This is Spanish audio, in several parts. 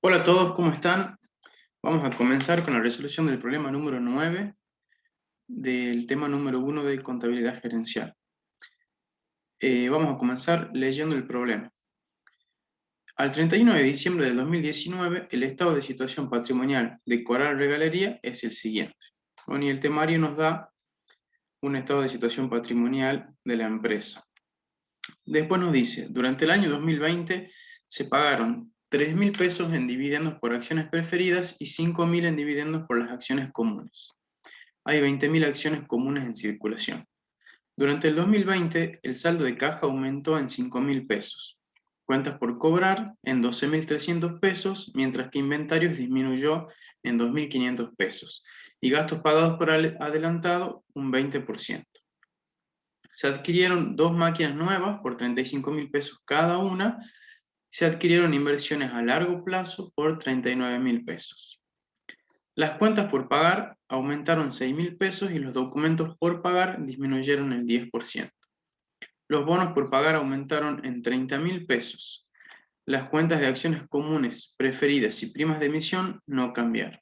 Hola a todos, ¿cómo están? Vamos a comenzar con la resolución del problema número 9 del tema número 1 de contabilidad gerencial. Vamos a comenzar leyendo el problema. Al 31 de diciembre de 2019, el estado de situación patrimonial de Coral Regalería es el siguiente. Bueno, y el temario nos da un estado de situación patrimonial de la empresa. Después nos dice, durante el año 2020 se pagaron 3.000 pesos en dividendos por acciones preferidas y 5.000 en dividendos por las acciones comunes. Hay 20.000 acciones comunes en circulación. Durante el 2020, el saldo de caja aumentó en 5.000 pesos. Cuentas por cobrar en 12.300 pesos, mientras que inventarios disminuyó en 2.500 pesos. Y gastos pagados por adelantado, un 20%. Se adquirieron dos máquinas nuevas por 35.000 pesos cada una. Se adquirieron inversiones a largo plazo por 39.000 pesos. Las cuentas por pagar aumentaron 6.000 pesos y los documentos por pagar disminuyeron el 10%. Los bonos por pagar aumentaron en 30.000 pesos. Las cuentas de acciones comunes, preferidas y primas de emisión no cambiaron.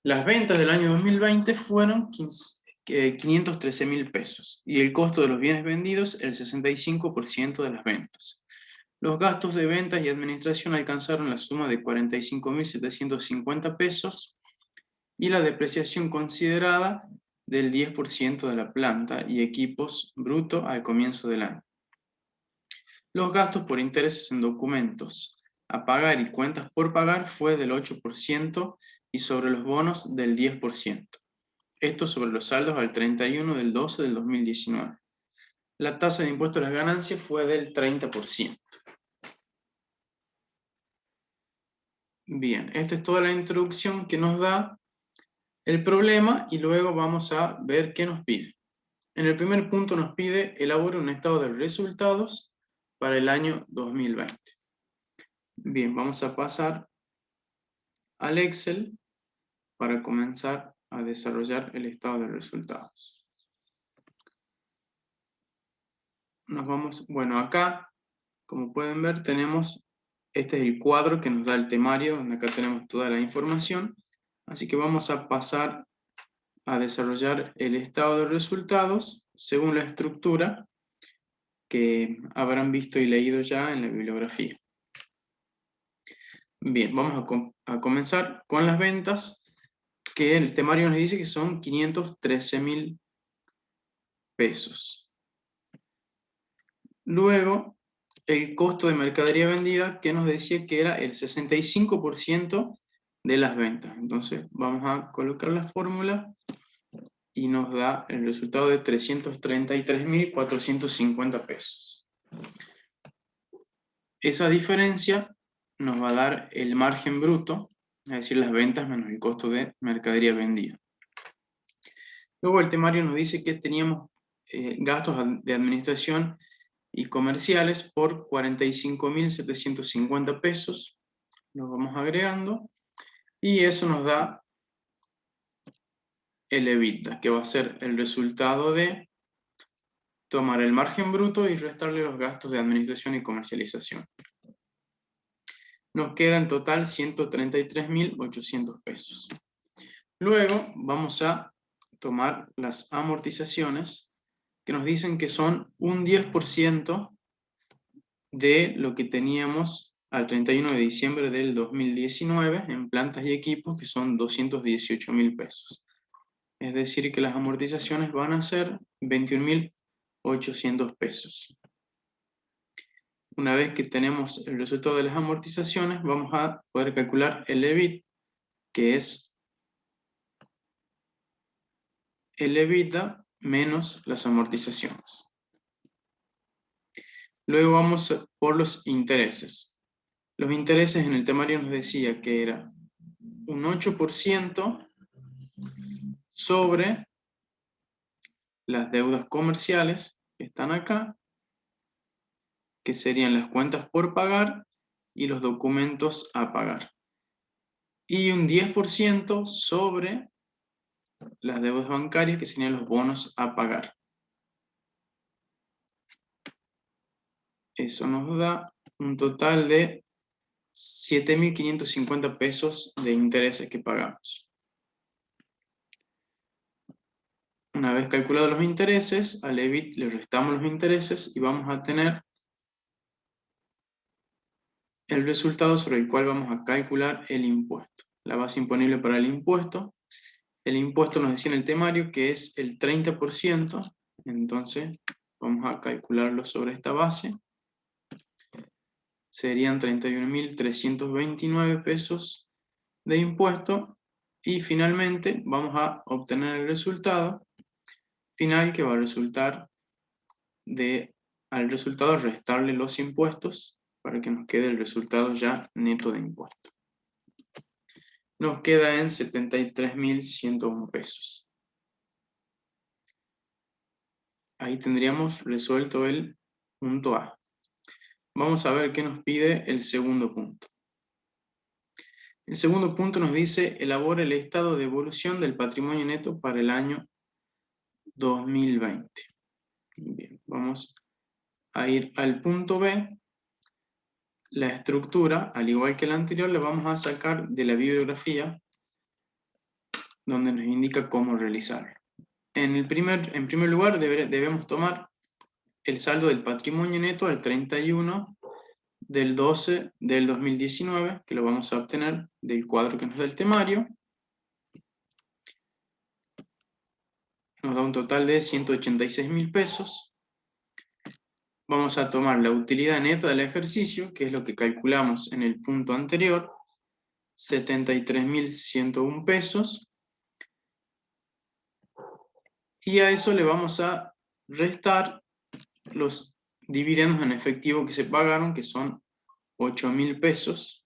Las ventas del año 2020 fueron 513.000 pesos y el costo de los bienes vendidos el 65% de las ventas. Los gastos de ventas y administración alcanzaron la suma de 45.750 pesos y la depreciación considerada del 10% de la planta y equipos bruto al comienzo del año. Los gastos por intereses en documentos a pagar y cuentas por pagar fue del 8% y sobre los bonos del 10%. Esto sobre los saldos al 31 del 12 del 2019. La tasa de impuesto a las ganancias fue del 30%. Bien, esta es toda la introducción que nos da el problema y luego vamos a ver qué nos pide. En el primer punto nos pide elaborar un estado de resultados para el año 2020. Bien, vamos a pasar al Excel para comenzar a desarrollar el estado de resultados. Nos vamos, bueno, acá, como pueden ver, este es el cuadro que nos da el temario, donde acá tenemos toda la información. Así que vamos a pasar a desarrollar el estado de resultados según la estructura que habrán visto y leído ya en la bibliografía. Bien, vamos a comenzar con las ventas, que el temario nos dice que son 513.000 pesos. Luego, el costo de mercadería vendida, que nos decía que era el 65% de las ventas. Entonces, vamos a colocar la fórmula y nos da el resultado de 333.450 pesos. Esa diferencia nos va a dar el margen bruto, es decir, las ventas menos el costo de mercadería vendida. Luego el temario nos dice que teníamos gastos de administración y comerciales por 45.750 pesos. Los vamos agregando y eso nos da el EBITDA, que va a ser el resultado de tomar el margen bruto y restarle los gastos de administración y comercialización. Nos queda en total 133.800 pesos. Luego vamos a tomar las amortizaciones, que nos dicen que son un 10% de lo que teníamos al 31 de diciembre del 2019 en plantas y equipos, que son 218.000 pesos. Es decir, que las amortizaciones van a ser 21.800 pesos. Una vez que tenemos el resultado de las amortizaciones, vamos a poder calcular el EBIT, que es el EBITDA menos las amortizaciones. Luego vamos por los intereses. Los intereses en el temario nos decía que era un 8% sobre las deudas comerciales que están acá, que serían las cuentas por pagar y los documentos a pagar. Y un 10% sobre las deudas bancarias, que serían los bonos a pagar. Eso nos da un total de 7.550 pesos de intereses que pagamos. Una vez calculados los intereses, al EBIT le restamos los intereses y vamos a tener el resultado sobre el cual vamos a calcular el impuesto. La base imponible para el impuesto. El impuesto nos decía en el temario que es el 30%, entonces vamos a calcularlo sobre esta base. Serían 31.329 pesos de impuesto y finalmente vamos a obtener el resultado final que va a resultar al resultado restarle los impuestos para que nos quede el resultado ya neto de impuesto. Nos queda en 73.101 pesos. Ahí tendríamos resuelto el punto A. Vamos a ver qué nos pide el segundo punto. El segundo punto nos dice, elabora el estado de evolución del patrimonio neto para el año 2020. Bien, vamos a ir al punto B. La estructura, al igual que la anterior, la vamos a sacar de la bibliografía, donde nos indica cómo realizarlo. En primer lugar, debemos tomar el saldo del patrimonio neto al 31 del 12 del 2019, que lo vamos a obtener del cuadro que nos da el temario. Nos da un total de 186.000 pesos. Vamos a tomar la utilidad neta del ejercicio, que es lo que calculamos en el punto anterior, 73.101 pesos. Y a eso le vamos a restar los dividendos en efectivo que se pagaron, que son 8.000 pesos.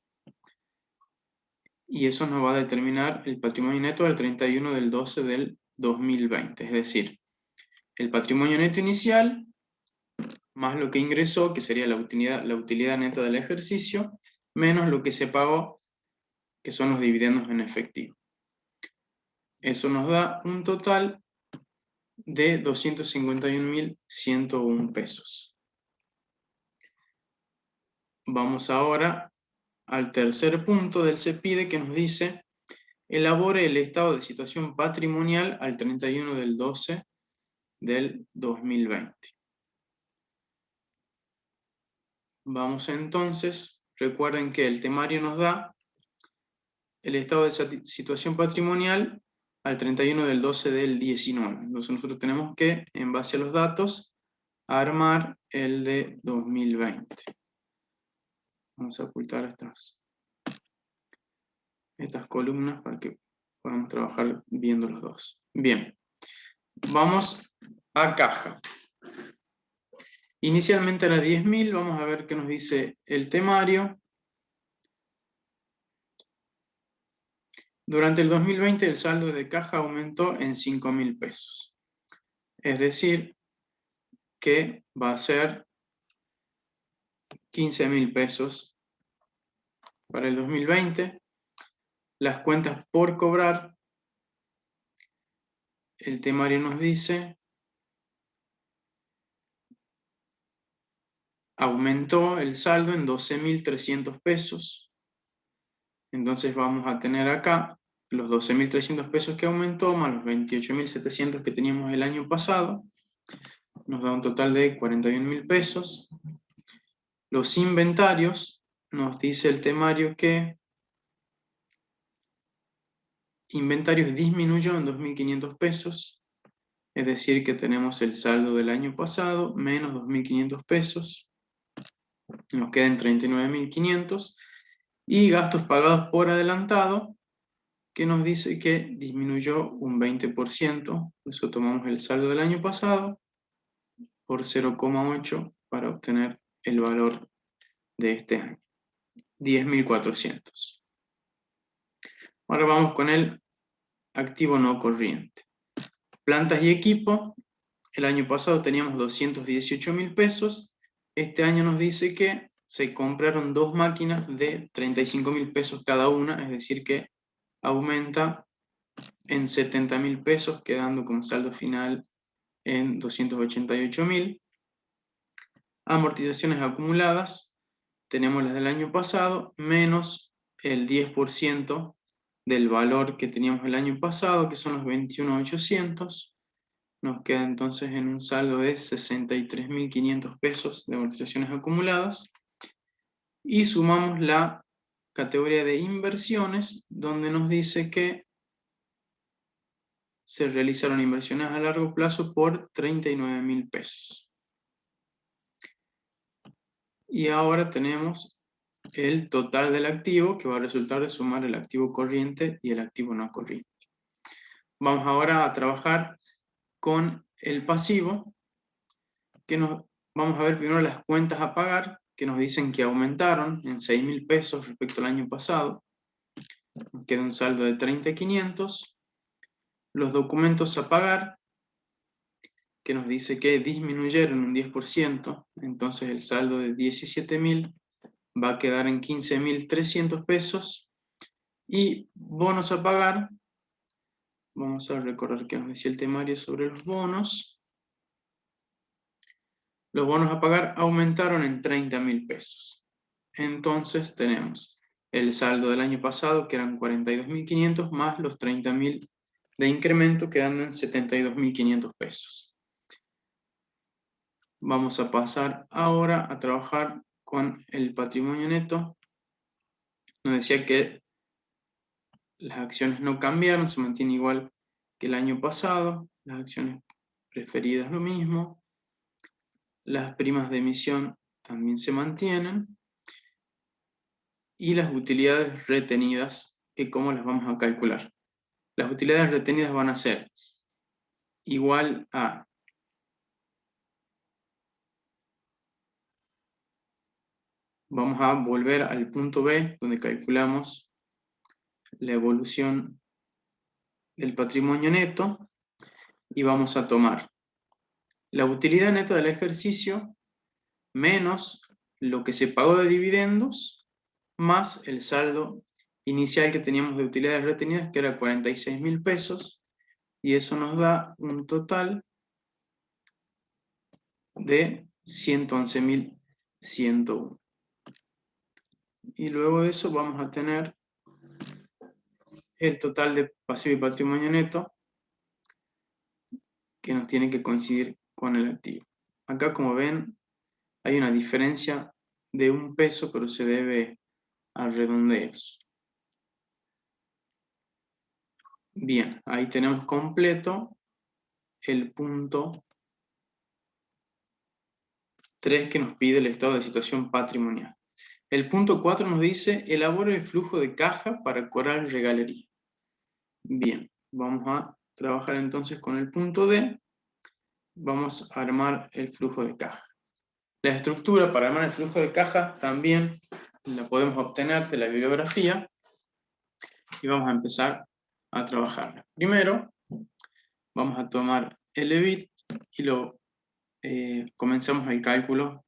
Y eso nos va a determinar el patrimonio neto del 31 del 12 del 2020. Es decir, el patrimonio neto inicial más lo que ingresó, que sería la utilidad neta del ejercicio, menos lo que se pagó, que son los dividendos en efectivo. Eso nos da un total de 251.101 pesos. Vamos ahora al tercer punto del CEPIDE que nos dice, elabore el estado de situación patrimonial al 31 del 12 del 2020. Vamos entonces, recuerden que el temario nos da el estado de situación patrimonial al 31 del 12 del 19. Entonces nosotros tenemos que, en base a los datos, armar el de 2020. Vamos a ocultar estas columnas para que podamos trabajar viendo los dos. Bien, vamos a caja. Inicialmente era 10.000, vamos a ver qué nos dice el temario. Durante el 2020 el saldo de caja aumentó en 5.000 pesos. Es decir, que va a ser 15.000 pesos para el 2020. Las cuentas por cobrar, el temario nos dice, aumentó el saldo en 12.300 pesos. Entonces vamos a tener acá los 12.300 pesos que aumentó, más los 28.700 que teníamos el año pasado. Nos da un total de 41.000 pesos. Los inventarios, nos dice el temario que inventarios disminuyó en 2.500 pesos. Es decir, que tenemos el saldo del año pasado, menos 2.500 pesos. Nos quedan 39.500. Y gastos pagados por adelantado, que nos dice que disminuyó un 20%. Por eso tomamos el saldo del año pasado por 0,8 para obtener el valor de este año. 10.400. Ahora vamos con el activo no corriente. Plantas y equipo. El año pasado teníamos 218.000 pesos. Este año nos dice que se compraron 2 máquinas de 35.000 pesos cada una, es decir que aumenta en 70.000 pesos, quedando como saldo final en 288.000. Amortizaciones acumuladas. tenemos las del año pasado, menos el 10% del valor que teníamos el año pasado, que son los 21.800. Nos queda entonces en un saldo de 63.500 pesos de amortizaciones acumuladas. Y sumamos la categoría de inversiones, donde nos dice que se realizaron inversiones a largo plazo por 39.000 pesos. Y ahora tenemos el total del activo, que va a resultar de sumar el activo corriente y el activo no corriente. Vamos ahora a trabajar con el pasivo, vamos a ver primero las cuentas a pagar, que nos dicen que aumentaron en 6.000 pesos respecto al año pasado. Nos queda un saldo de 30.500. Los documentos a pagar, que nos dice que disminuyeron un 10%, entonces el saldo de 17.000 va a quedar en 15.300 pesos. Y bonos a pagar, vamos a recordar que nos decía el temario sobre los bonos. Los bonos a pagar aumentaron en 30.000 pesos. Entonces tenemos el saldo del año pasado, que eran 42.500, más los 30.000 de incremento, quedando en 72.500 pesos. Vamos a pasar ahora a trabajar con el patrimonio neto. Nos decía que las acciones no cambiaron, se mantiene igual que el año pasado. Las acciones preferidas lo mismo. Las primas de emisión también se mantienen. Y las utilidades retenidas, que cómo las vamos a calcular. Las utilidades retenidas van a ser igual a vamos a volver al punto B, donde calculamos la evolución del patrimonio neto, y vamos a tomar la utilidad neta del ejercicio menos lo que se pagó de dividendos, más el saldo inicial que teníamos de utilidades retenidas, que era 46.000 pesos, y eso nos da un total de 111.101. Y luego de eso vamos a tener el total de pasivo y patrimonio neto, que nos tiene que coincidir con el activo. Acá, como ven, hay una diferencia de 1 peso, pero se debe a redondeos. Bien, ahí tenemos completo el punto 3 que nos pide el estado de situación patrimonial. El punto 4 nos dice, elabora el flujo de caja para cobrar regalería. Bien, vamos a trabajar entonces con el punto D. Vamos a armar el flujo de caja. La estructura para armar el flujo de caja también la podemos obtener de la bibliografía y vamos a empezar a trabajarla. Primero, vamos a tomar el EBIT y comenzamos el cálculo,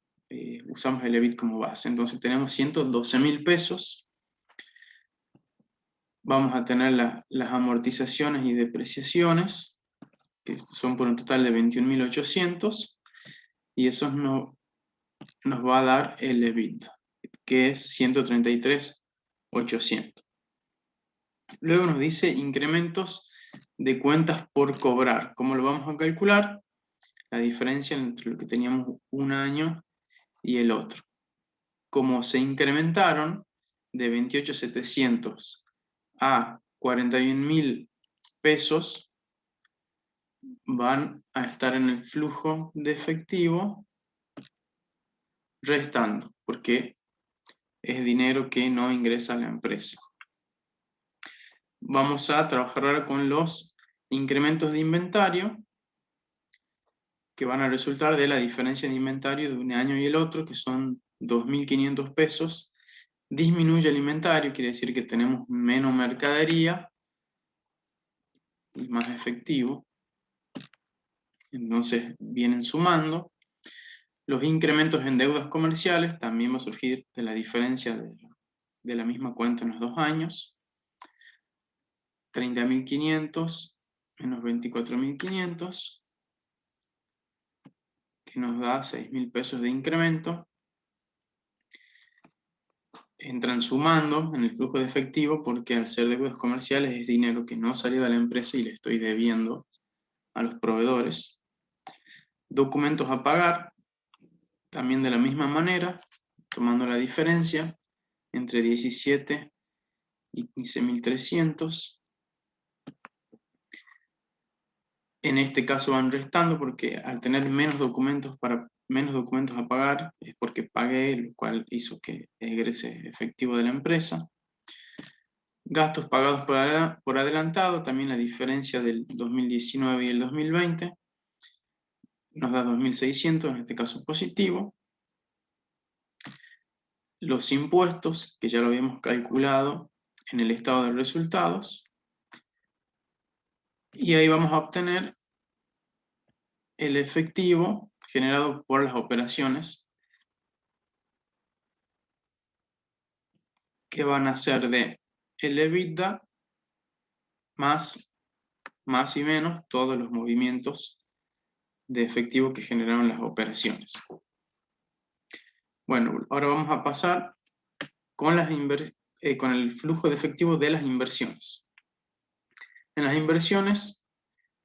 usamos el EBIT como base. Entonces tenemos 112.000 pesos. Vamos a tener las amortizaciones y depreciaciones, que son por un total de 21.800, y eso nos va a dar el EBITDA, que es 133.800. Luego nos dice incrementos de cuentas por cobrar. ¿Cómo lo vamos a calcular? La diferencia entre lo que teníamos un año y el otro. Como se incrementaron de 28.700 a 41.000 pesos, van a estar en el flujo de efectivo restando, porque es dinero que no ingresa a la empresa. Vamos a trabajar ahora con los incrementos de inventario, que van a resultar de la diferencia de inventario de un año y el otro, que son 2.500 pesos. Disminuye el inventario, quiere decir que tenemos menos mercadería y más efectivo. Entonces vienen sumando. Los incrementos en deudas comerciales también va a surgir de la diferencia de la misma cuenta en los 2 años. 30.500 menos 24.500, que nos da 6.000 pesos de incremento. entran sumando en el flujo de efectivo porque al ser deudas comerciales es dinero que no salió de la empresa y le estoy debiendo a los proveedores. Documentos a pagar, también de la misma manera, tomando la diferencia entre 17 y 15.300. En este caso van restando porque al tener menos documentos a pagar es porque pagué, lo cual hizo que egrese efectivo de la empresa. Gastos pagados por adelantado, también la diferencia del 2019 y el 2020 nos da 2.600, en este caso positivo. Los impuestos, que ya lo habíamos calculado en el estado de resultados. Y ahí vamos a obtener el efectivo generado por las operaciones, que van a ser de el EBITDA más y menos todos los movimientos de efectivo que generaron las operaciones. Bueno, ahora vamos a pasar con el flujo de efectivo de las inversiones. En las inversiones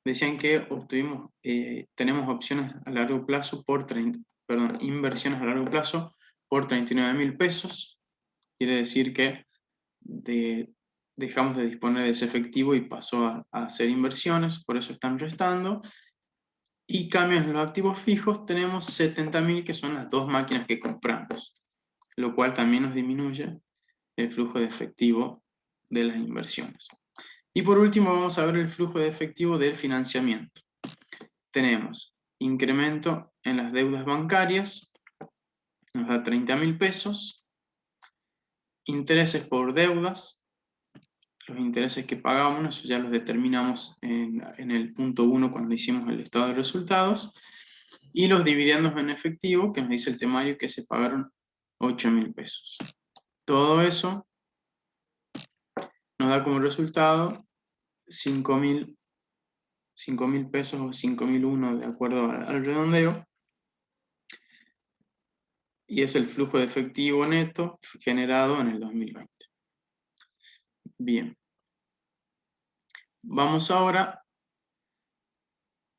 decían que tenemos opciones a largo plazo inversiones a largo plazo por 39.000 pesos. Quiere decir que dejamos de disponer de ese efectivo y pasó a hacer inversiones, por eso están restando. Y cambios en los activos fijos tenemos 70.000, que son las 2 máquinas que compramos, lo cual también nos disminuye el flujo de efectivo de las inversiones. Y por último vamos a ver el flujo de efectivo del financiamiento. Tenemos incremento en las deudas bancarias, nos da 30.000 pesos, intereses por deudas, los intereses que pagamos, eso ya los determinamos en el punto 1 cuando hicimos el estado de resultados, y los dividendos en efectivo, que nos dice el temario que se pagaron 8.000 pesos. Todo eso nos da como resultado 5.000 pesos o 5.001 de acuerdo al redondeo, y es el flujo de efectivo neto generado en el 2020. Bien. Vamos ahora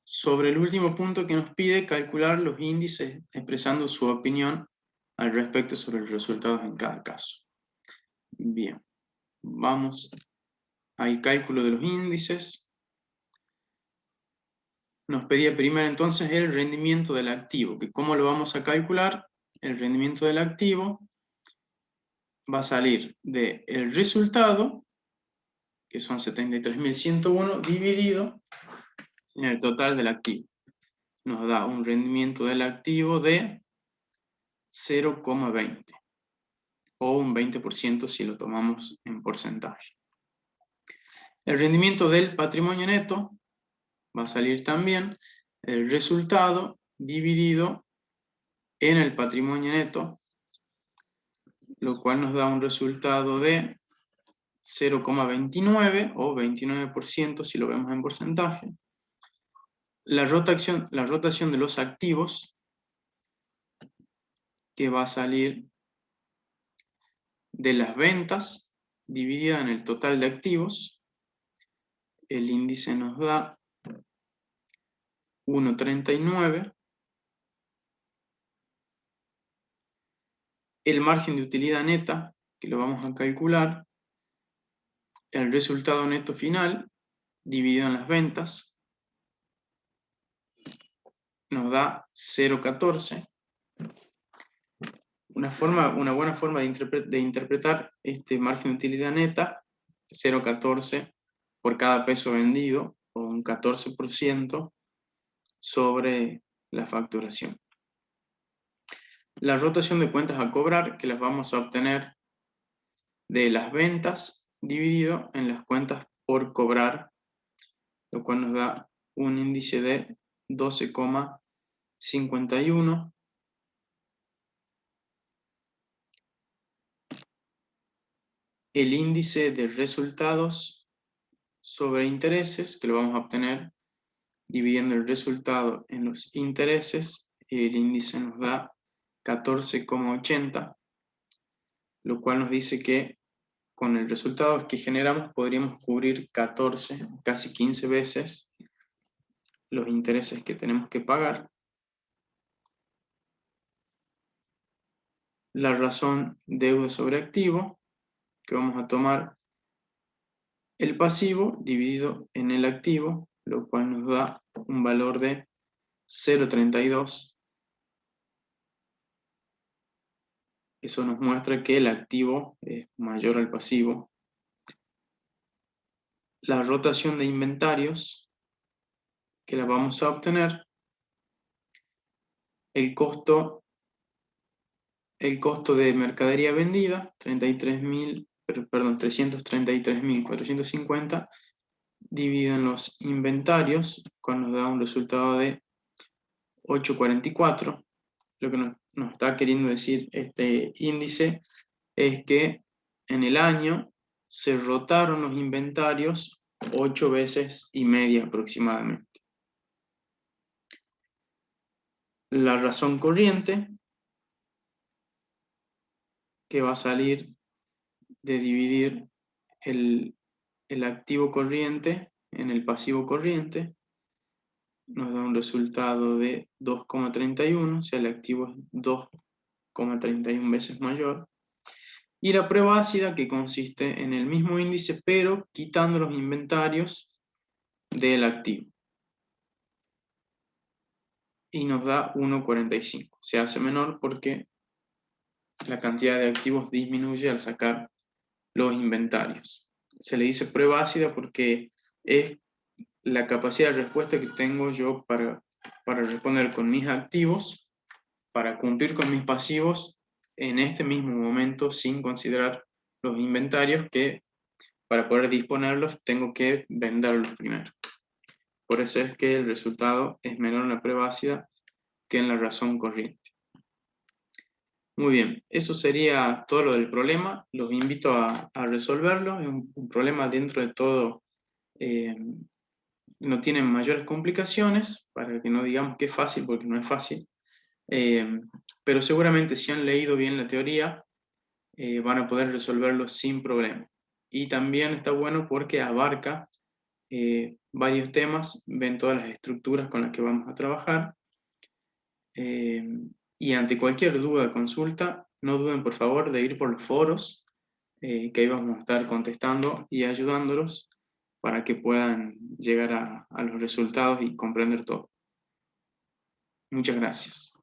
sobre el último punto que nos pide calcular los índices expresando su opinión al respecto sobre los resultados en cada caso. Bien, vamos al cálculo de los índices. Nos pedía primero entonces el rendimiento del activo, que ¿cómo lo vamos a calcular? El rendimiento del activo va a salir del resultado, que son 73.101, dividido en el total del activo. Nos da un rendimiento del activo de 0,20 o un 20% si lo tomamos en porcentaje. El rendimiento del patrimonio neto va a salir también el resultado dividido en el patrimonio neto, lo cual nos da un resultado de 0,29 o 29% si lo vemos en porcentaje. La rotación de los activos, que va a salir de las ventas dividida en el total de activos. El índice nos da 1,39. El margen de utilidad neta, que lo vamos a calcular, el resultado neto final dividido en las ventas, nos da 0,14. Una buena forma de interpretar este margen de utilidad neta, 0,14 por cada peso vendido, o un 14% sobre la facturación. La rotación de cuentas a cobrar, que las vamos a obtener de las ventas dividido en las cuentas por cobrar, lo cual nos da un índice de 12,51. El índice de resultados sobre intereses, que lo vamos a obtener dividiendo el resultado en los intereses, el índice nos da 14,80. lo cual nos dice que con el resultado que generamos podríamos cubrir 14, casi 15 veces los intereses que tenemos que pagar. La razón deuda sobre activo, que vamos a tomar el pasivo dividido en el activo, lo cual nos da un valor de 0,32. Eso nos muestra que el activo es mayor al pasivo. La rotación de inventarios, que la vamos a obtener, el costo de mercadería vendida, 333.450, dividido en los inventarios, cual nos da un resultado de 8,44. Lo que nos está queriendo decir este índice es que en el año se rotaron los inventarios 8 veces y media aproximadamente. La razón corriente, que va a salir de dividir el activo corriente en el pasivo corriente, nos da un resultado de 2,31, o sea, el activo es 2,31 veces mayor. Y la prueba ácida, que consiste en el mismo índice, pero quitando los inventarios del activo. Y nos da 1,45. Se hace menor porque la cantidad de activos disminuye al sacar los inventarios. Se le dice prueba ácida porque es la capacidad de respuesta que tengo yo para responder con mis activos, para cumplir con mis pasivos en este mismo momento, sin considerar los inventarios, que para poder disponerlos tengo que venderlos primero. Por eso es que el resultado es menor en la prueba ácida que en la razón corriente. Muy bien, eso sería todo lo del problema. Los invito a resolverlo. Es un problema dentro de todo, no tiene mayores complicaciones, para que no digamos que es fácil, porque no es fácil. Pero seguramente si han leído bien la teoría, van a poder resolverlo sin problema. Y también está bueno porque abarca varios temas, ven todas las estructuras con las que vamos a trabajar. Y ante cualquier duda o consulta, no duden por favor de ir por los foros, que ahí vamos a estar contestando y ayudándolos para que puedan llegar a los resultados y comprender todo. Muchas gracias.